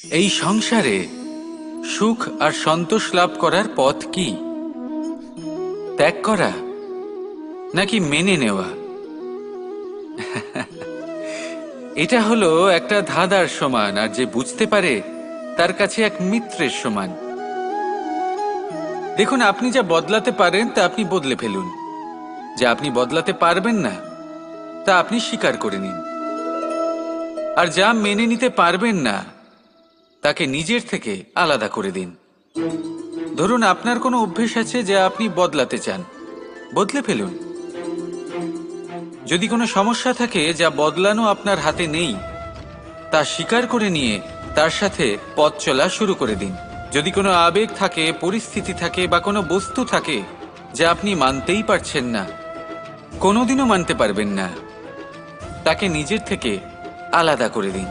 এই সংসারে সুখ আর সন্তোষ লাভ করার পথ কি? ত্যাগ করা নাকি মেনে নেওয়া? এটা হলো একটা ধাঁধার সমান, আর যে বুঝতে পারে তার কাছে এক মিত্রের সমান। দেখুন, আপনি যা বদলাতে পারেন তা আপনি বদলে ফেলুন, যা আপনি বদলাতে পারবেন না তা আপনি স্বীকার করে নিন, আর যা মেনে নিতে পারবেন না তাকে নিজের থেকে আলাদা করে দিন। ধরুন, আপনার কোনো অভ্যেস আছে যা আপনি বদলাতে চান, বদলে ফেলুন। যদি কোনো সমস্যা থাকে যা বদলানো আপনার হাতে নেই, তা স্বীকার করে নিয়ে তার সাথে পথ চলা শুরু করে দিন। যদি কোনো আবেগ থাকে, পরিস্থিতি থাকে বা কোনো বস্তু থাকে যা আপনি মানতেই পারছেন না, কোনোদিনও মানতে পারবেন না, তাকে নিজের থেকে আলাদা করে দিন।